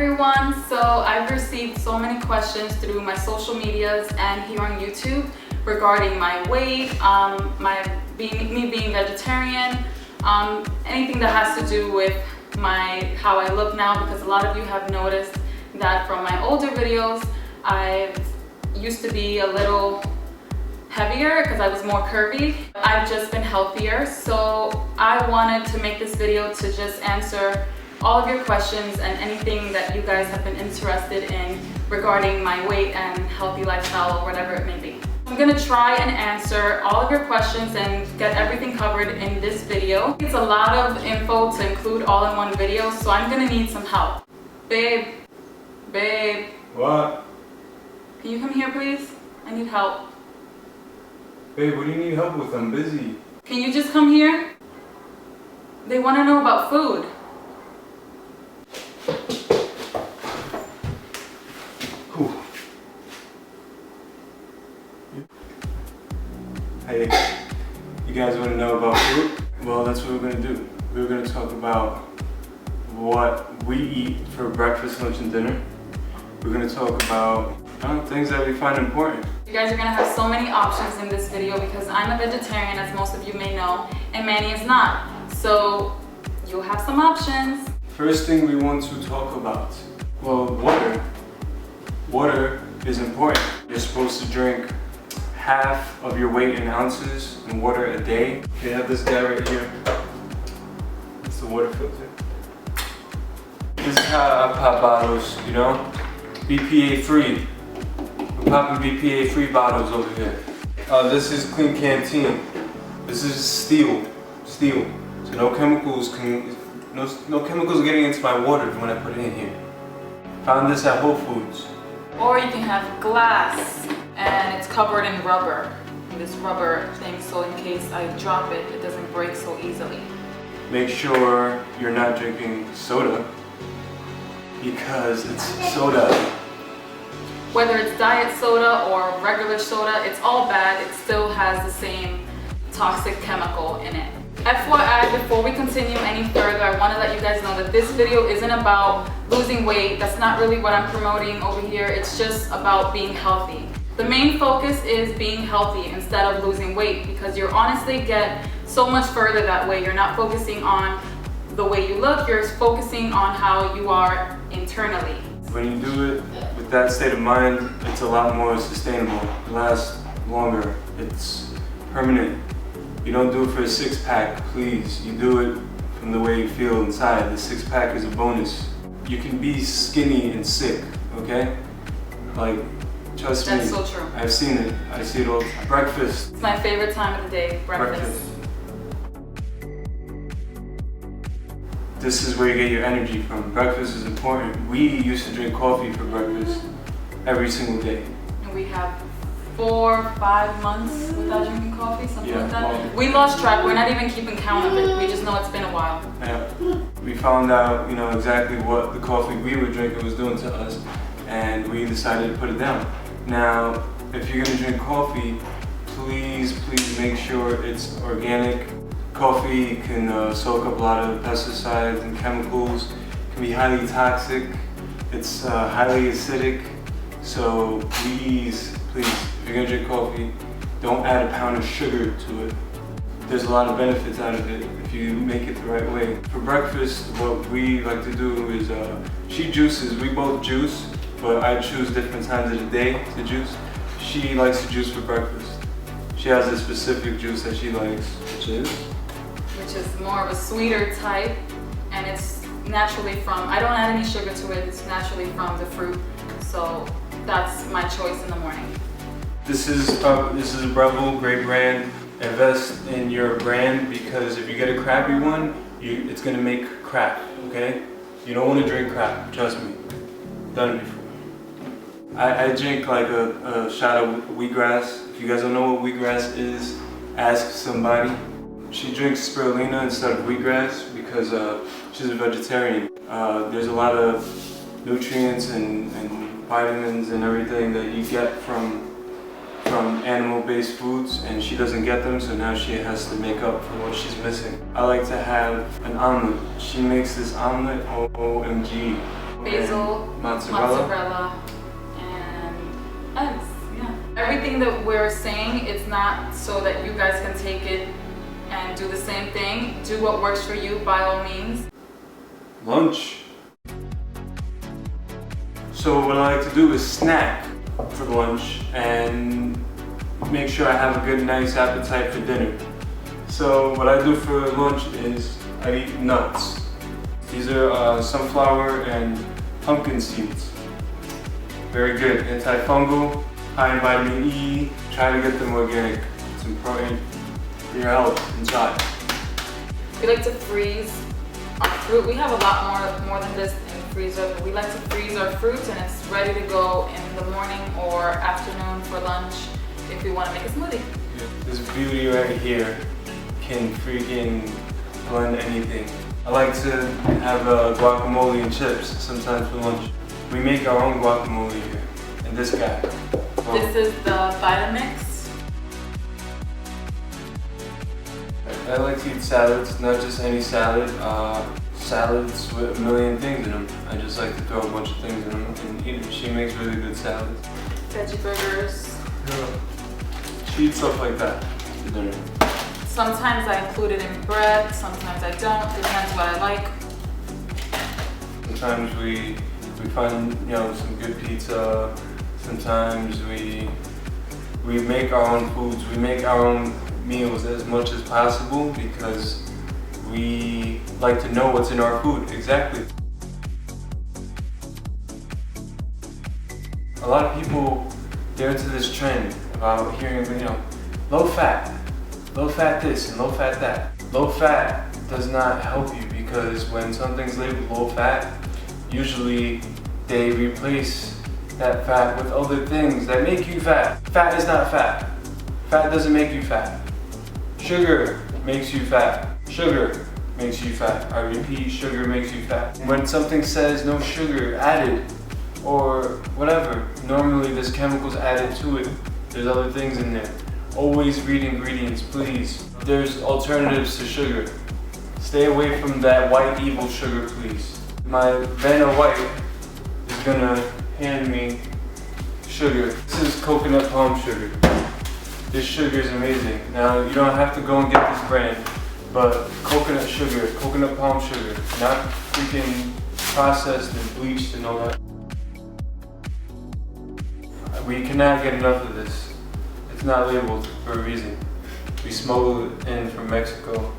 everyone. So I've received so many questions through my social medias and here on YouTube regarding my weight, me being vegetarian, anything that has to do with how I look now, because a lot of you have noticed that from my older videos I used to be a little heavier because I was more curvy. I've just been healthier, so I wanted to make this video to just answer all of your questions and anything that you guys have been interested in regarding my weight and healthy lifestyle or whatever it may be. I'm gonna try and answer all of your questions and get everything covered in this video. It's a lot of info to include all in one video, so I'm gonna need some help. Babe. What? Can you come here, please? I need help. Babe, what do you need help with? I'm busy. Can you just come here? They want to know about food. Whew. Hey, you guys want to know about food? Well, that's what we're going to do. We're going to talk about what we eat for breakfast, lunch, and dinner. We're going to talk about things that we find important. You guys are going to have so many options in this video because I'm a vegetarian, as most of you may know, and Manny is not. So you'll have some options. First thing we want to talk about, well, water. Water is important. You're supposed to drink half of your weight in ounces in water a day. You have this guy right here. It's the water filter. This is how I pop bottles, you know? BPA free. We're popping BPA free bottles over here. This is clean canteen. This is steel. So no chemicals getting into my water when I put it in here. Found this at Whole Foods. Or you can have glass and it's covered in rubber. This rubber thing, so in case I drop it, it doesn't break so easily. Make sure you're not drinking soda because it's soda. Whether it's diet soda or regular soda, it's all bad. It still has the same toxic chemical in it. FYI, before we continue any further, I want to let you guys know that this video isn't about losing weight. That's not really what I'm promoting over here. It's just about being healthy. The main focus is being healthy instead of losing weight, because you honestly get so much further that way. You're not focusing on the way you look, you're focusing on how you are internally. When you do it with that state of mind, it's a lot more sustainable. It lasts longer. It's permanent. You don't do it for a six-pack, please. You do it from the way you feel inside. The six-pack is a bonus. You can be skinny and sick, okay? Like, trust me. That's so true. I've seen it. I see it all the time. Breakfast. It's my favorite time of the day, breakfast. This is where you get your energy from. Breakfast is important. We used to drink coffee for breakfast every single day. And we have 4 or 5 months without drinking coffee, something like that. Well, we lost track. We're not even keeping count of it. We just know it's been a while. Yeah. We found out, exactly what the coffee we were drinking was doing to us, and we decided to put it down. Now, if you're gonna drink coffee, please make sure it's organic. Coffee can soak up a lot of pesticides and chemicals. It can be highly toxic. It's highly acidic. So please, if you're gonna drink coffee, don't add a pound of sugar to it. There's a lot of benefits out of it if you make it the right way. For breakfast, what we like to do is, she juices. We both juice, but I choose different times of the day to juice. She likes to juice for breakfast. She has a specific juice that she likes, which is more of a sweeter type, and it's naturally from, I don't add any sugar to it, it's naturally from the fruit, so that's my choice in the morning. This is a Breville, great brand. Invest in your brand, because if you get a crappy one, it's gonna make crap, okay? You don't wanna drink crap, trust me. Done it before. I drink like a shot of wheatgrass. If you guys don't know what wheatgrass is, ask somebody. She drinks spirulina instead of wheatgrass because she's a vegetarian. There's a lot of nutrients and vitamins and everything that you get from animal-based foods, and she doesn't get them, so now she has to make up for what she's missing. I like to have an omelet. She makes this omelet, OMG. basil, and mozzarella, and eggs. Yeah. Everything that we're saying, it's not so that you guys can take it and do the same thing. Do what works for you by all means. Lunch. So what I like to do is snack for lunch and make sure I have a good, nice appetite for dinner. So what I do for lunch is I eat nuts. These are sunflower and pumpkin seeds. Very good, antifungal, high in vitamin E. Try to get them organic. Some protein for your health inside. We like to freeze our fruit. We have a lot more than this in the freezer, but we like to freeze our fruits and it's ready to go in the morning or afternoon for lunch if we want to make a smoothie. Yeah, this beauty right here can freaking blend anything. I like to have guacamole and chips sometimes for lunch. We make our own guacamole here. And this guy. Oh. This is the Vitamix. I like to eat salads, not just any salad. Salads with a million things in them. I just like to throw a bunch of things in them and eat them. She makes really good salads. Veggie burgers. Yeah. She eats stuff like that for dinner. Sometimes I include it in bread, sometimes I don't, depends what I like. Sometimes we find, some good pizza. Sometimes we make our own foods, we make our own meals as much as possible because we like to know what's in our food, exactly. A lot of people, they're into this trend about hearing, low fat this and low fat that. Low fat does not help you because when something's labeled low fat, usually they replace that fat with other things that make you fat. Fat is not fat. Fat doesn't make you fat. Sugar makes you fat. Sugar makes you fat. I repeat, sugar makes you fat. When something says no sugar added or whatever, normally there's chemicals added to it. There's other things in there. Always read ingredients, please. There's alternatives to sugar. Stay away from that white evil sugar, please. My Vanna White is gonna hand me sugar. This is coconut palm sugar. This sugar is amazing. Now, you don't have to go and get this brand, but coconut sugar, coconut palm sugar, not freaking processed and bleached and all that. We cannot get enough of this. It's not labeled for a reason. We smuggled it in from Mexico.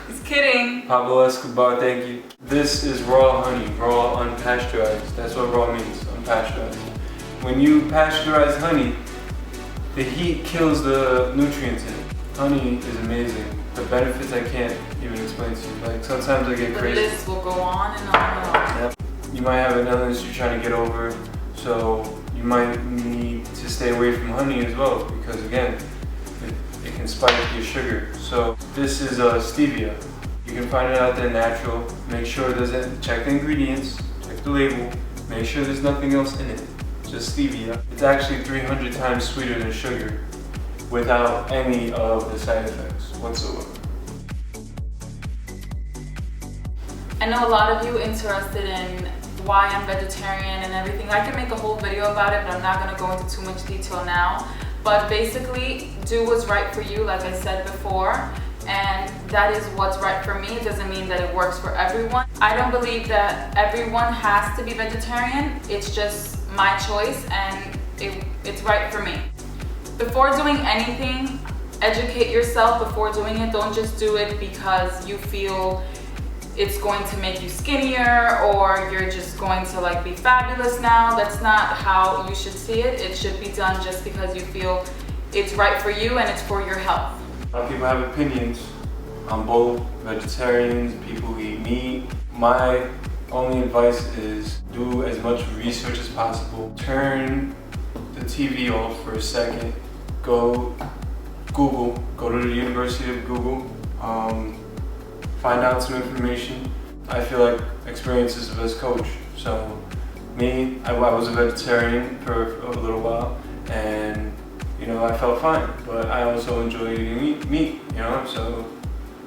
He's kidding. Pablo Escobar, thank you. This is raw honey, raw unpasteurized. That's what raw means, unpasteurized. When you pasteurize honey, the heat kills the nutrients in it. Honey is amazing. The benefits I can't even explain to you. Like sometimes I get crazy. The list will go on and on and on. Yep. You might have an illness you're trying to get over, so you might need to stay away from honey as well because again, it can spike your sugar. So this is stevia. You can find it out there natural. Make sure it doesn't, check the ingredients, check the label, make sure there's nothing else in it. Just stevia. It's actually 300 times sweeter than sugar without any of the side effects whatsoever. I know a lot of you interested in why I'm vegetarian and everything. I can make a whole video about it, but I'm not going to go into too much detail now. But basically, do what's right for you, like I said before, and that is what's right for me. It doesn't mean that it works for everyone. I don't believe that everyone has to be vegetarian. It's just my choice and it's right for me. Before doing anything, educate yourself before doing it. Don't just do it because you feel it's going to make you skinnier or you're just going to be fabulous now. That's not how you should see it. It should be done just because you feel it's right for you and it's for your health. A lot of people have opinions on both vegetarians, people who eat meat. My only advice is do as much research as possible. Turn the TV off for a second. Go Google, go to the University of Google. Find out some information. I feel like experience is the best coach. So me, I was a vegetarian for a little while and I felt fine, but I also enjoy eating meat, so.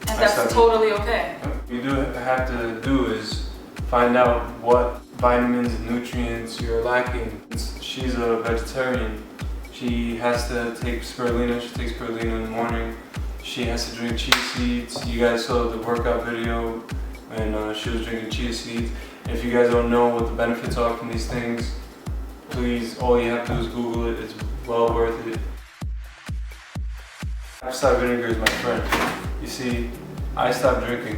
And that's totally okay. What you do have to do is find out what vitamins and nutrients you're lacking. She's a vegetarian. She has to take spirulina. She takes spirulina in the morning. She has to drink chia seeds. You guys saw the workout video when she was drinking chia seeds. If you guys don't know what the benefits are from these things, please, all you have to do is Google it. It's well worth it. Apple cider vinegar is my friend. You see, I stopped drinking.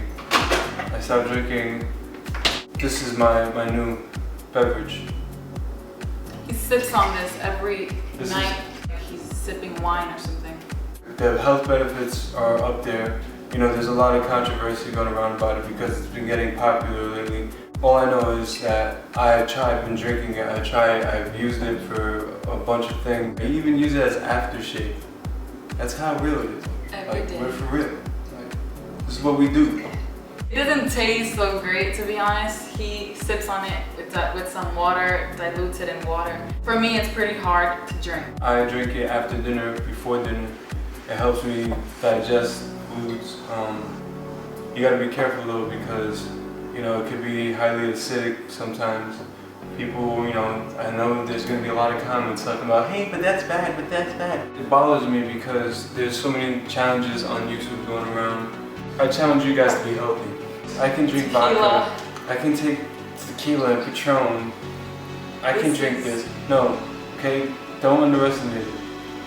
This is my new beverage. He sips on this every night. He's sipping wine or something. The health benefits are up there. You know, there's a lot of controversy going around about it because it's been getting popular lately. All I know is that I've been drinking it. I've used it for a bunch of things. I even use it as aftershave. That's how real it is. Every day. We're for real. This is what we do. It doesn't taste so great, to be honest. He sips on it with some water, dilutes it in water. For me, it's pretty hard to drink. I drink it after dinner, before dinner. It helps me digest foods. You gotta be careful though, because you know it could be highly acidic sometimes. People, you know, I know there's gonna be a lot of comments talking about, hey, but that's bad, but that's bad. It bothers me because there's so many challenges on YouTube going around. I challenge you guys to be healthy. I can drink vodka. I can take tequila and Patron. I can drink this. No, okay, don't underestimate it.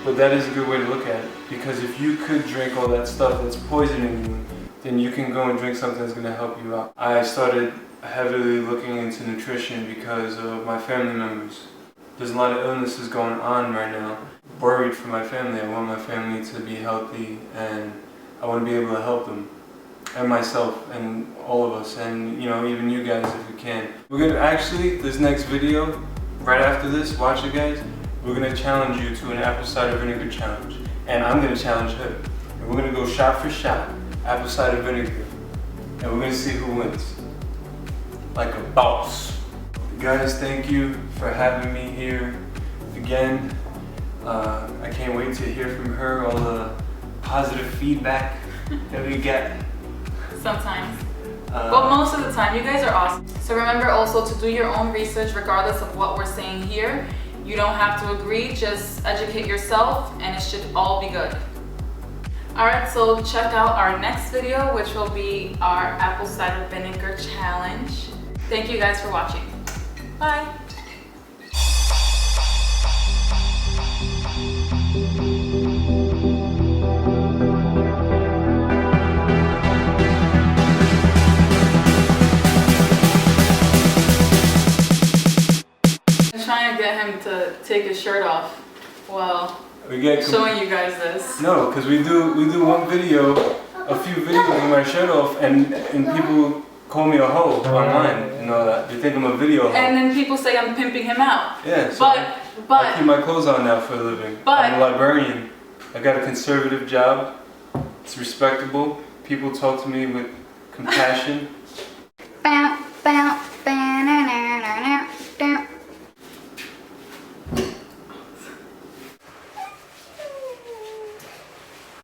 But that is a good way to look at it. Because if you could drink all that stuff that's poisoning you, then you can go and drink something that's gonna help you out. I started heavily looking into nutrition because of my family members. There's a lot of illnesses going on right now. Worried for my family. I want my family to be healthy and I want to be able to help them. And myself and all of us, and you know, even you guys if you can. We're gonna actually, this next video, right after this, watch it guys, we're gonna challenge you to an apple cider vinegar challenge. And I'm gonna challenge her. And we're gonna go shot for shot, apple cider vinegar. And we're gonna see who wins. Like a boss. Guys, thank you for having me here again. I can't wait to hear from her, all the positive feedback that we get. Sometimes. But most of the time, you guys are awesome. So remember also to do your own research regardless of what we're saying here. You don't have to agree, just educate yourself and it should all be good. Alright, so check out our next video, which will be our apple cider vinegar challenge. Thank you guys for watching. Bye! Trying to get him to take his shirt off while showing you guys this. No, because we do one video, a few videos with my shirt off, and people call me a hoe online. You know that they think I'm a video hoe. And then people say I'm pimping him out. Yeah. So but I keep my clothes on now for a living. I'm a librarian. I got a conservative job. It's respectable. People talk to me with compassion.